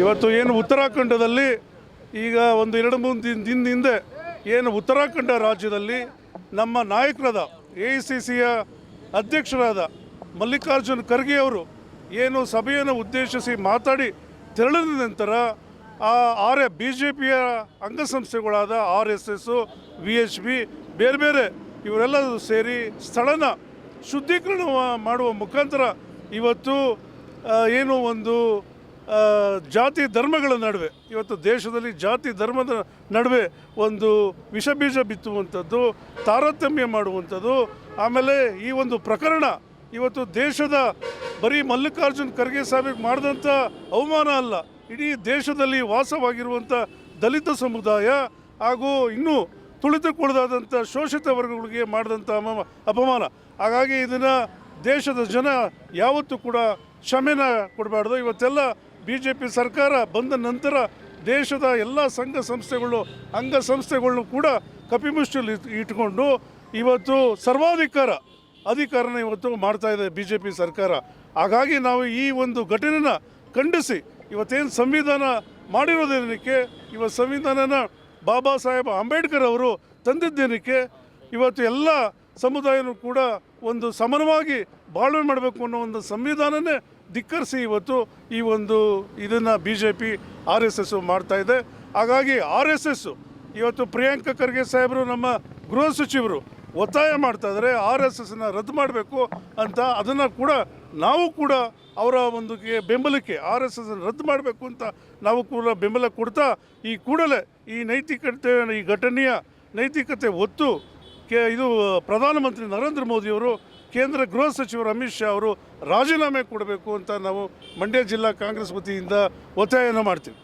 ಇವತ್ತು ಏನು ಉತ್ತರಾಖಂಡದಲ್ಲಿ ಈಗ ಒಂದು 2-3 ದಿನದ ಹಿಂದೆ ಏನು ಉತ್ತರಾಖಂಡ ರಾಜ್ಯದಲ್ಲಿ ನಮ್ಮ ನಾಯಕರಾದ AICCಯ ಅಧ್ಯಕ್ಷರಾದ ಮಲ್ಲಿಕಾರ್ಜುನ್ ಖರ್ಗೆ ಅವರು ಏನು ಸಭೆಯನ್ನು ಉದ್ದೇಶಿಸಿ ಮಾತಾಡಿ ತೆರಳಿದ ನಂತರ BJPಯ ಅಂಗಸಂಸ್ಥೆಗಳಾದ RSS, VHP ಬೇರೆ ಬೇರೆ ಇವರೆಲ್ಲರೂ ಸೇರಿ ಸ್ಥಳನ ಶುದ್ಧೀಕರಣ ಮಾಡುವ ಮುಖಾಂತರ ಇವತ್ತು ಏನು ಒಂದು ಜಾತಿ ಧರ್ಮಗಳ ನಡುವೆ ಇವತ್ತು ದೇಶದಲ್ಲಿ ಜಾತಿ ಧರ್ಮದ ನಡುವೆ ಒಂದು ವಿಷಬೀಜ ಬಿತ್ತುವಂಥದ್ದು, ತಾರತಮ್ಯ ಮಾಡುವಂಥದ್ದು. ಆಮೇಲೆ ಈ ಒಂದು ಪ್ರಕರಣ ಇವತ್ತು ದೇಶದ ಬರೀ ಮಲ್ಲಿಕಾರ್ಜುನ್ ಖರ್ಗೆ ಸಾಹೇಬಿಗೆ ಮಾಡಿದಂಥ ಅವಮಾನ ಅಲ್ಲ, ಇಡೀ ದೇಶದಲ್ಲಿ ವಾಸವಾಗಿರುವಂಥ ದಲಿತ ಸಮುದಾಯ ಹಾಗೂ ಇನ್ನೂ ತುಳಿತಕ್ಕೊಳಗಾದಂಥ ಶೋಷಿತ ವರ್ಗಗಳಿಗೆ ಮಾಡಿದಂಥ ಅಪಮಾನ. ಹಾಗಾಗಿ ಇದನ್ನು ದೇಶದ ಜನ ಯಾವತ್ತೂ ಕೂಡ ಕ್ಷಮೆನ ಕೊಡಬಾರ್ದು. ಇವತ್ತೆಲ್ಲ BJP ಸರ್ಕಾರ ಬಂದ ನಂತರ ದೇಶದ ಎಲ್ಲ ಸಂಘ ಸಂಸ್ಥೆಗಳು ಅಂಗಸಂಸ್ಥೆಗಳನ್ನು ಕೂಡ ಕಪಿಮುಷ್ಟಿಯಲ್ಲಿ ಇಟ್ಕೊಂಡು ಇವತ್ತು ಅಧಿಕಾರನ ಇವತ್ತು ಮಾಡ್ತಾ ಇದೆ BJP ಸರ್ಕಾರ. ಹಾಗಾಗಿ ನಾವು ಈ ಒಂದು ಘಟನೆನ ಖಂಡಿಸಿ ಇವತ್ತೇನು ಸಂವಿಧಾನ ಮಾಡಿರೋದೇನಕ್ಕೆ, ಇವತ್ತು ಸಂವಿಧಾನನ ಬಾಬಾ ಸಾಹೇಬ್ ಅಂಬೇಡ್ಕರ್ ಅವರು ತಂದಿದ್ದೇನಕ್ಕೆ, ಇವತ್ತು ಎಲ್ಲ ಸಮುದಾಯನೂ ಕೂಡ ಒಂದು ಸಮಾನವಾಗಿ ಬಾಳ್ವೆ ಮಾಡಬೇಕು ಅನ್ನೋ ಒಂದು ಸಂವಿಧಾನನೇ ಧಿಕ್ಕರಿಸಿ ಇವತ್ತು ಈ ಒಂದು ಇದನ್ನು BJP RSS ಮಾಡ್ತಾ ಇದೆ. ಹಾಗಾಗಿ RSS ಇವತ್ತು ಪ್ರಿಯಾಂಕ ಖರ್ಗೆ ಸಾಹೇಬರು ನಮ್ಮ ಗೃಹ ಸಚಿವರು ಒತ್ತಾಯ ಮಾಡ್ತಾ ಇದ್ದಾರೆ RSSನ ರದ್ದು ಮಾಡಬೇಕು ಅಂತ. ಅದನ್ನು ಕೂಡ ನಾವು ಕೂಡ ಅವರ ಒಂದು ಬೆಂಬಲಕ್ಕೆ RSS ರದ್ದು ಮಾಡಬೇಕು ಅಂತ ನಾವು ಕೂಡ ಬೆಂಬಲ ಕೊಡ್ತಾ ಈ ಕೂಡಲೇ ಈ ಘಟನೆಯ ನೈತಿಕತೆ ಒತ್ತು ಇದು ಪ್ರಧಾನಮಂತ್ರಿ ನರೇಂದ್ರ ಮೋದಿಯವರು, ಕೇಂದ್ರ ಗೃಹ ಸಚಿವರು ಅಮಿತ್ ಶಾ ಅವರು ರಾಜೀನಾಮೆ ಕೊಡಬೇಕು ಅಂತ ನಾವು ಮಂಡ್ಯ ಜಿಲ್ಲಾ ಕಾಂಗ್ರೆಸ್ ವತಿಯಿಂದ ಒತ್ತಾಯನ ಮಾಡ್ತೀವಿ.